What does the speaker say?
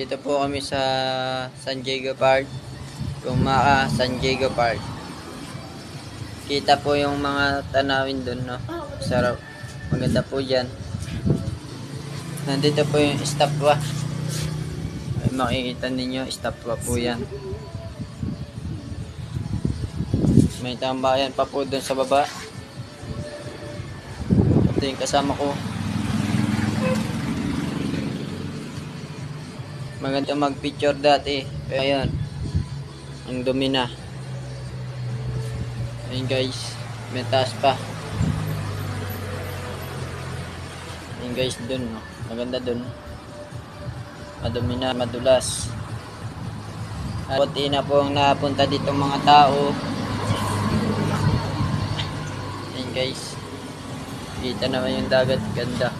Dito po kami sa San Diego Park. San Diego Park. Kita po yung mga tanawin doon, no? Sarap. Maganda po dyan. Nandito po yung estatwa. Ay, makikita ninyo, estatwa po yan. May tambayan pa po doon sa baba. Ito yung kasama ko. Maganda mag-picture dati. Pero ayun, ang dumi na. Ayun guys, may taas pa. Ayun guys, dun. No? Maganda dun. Madumi na, madulas. At konti na po ang napunta dito mga tao. Ayun guys. Kita naman yung dagat, ganda.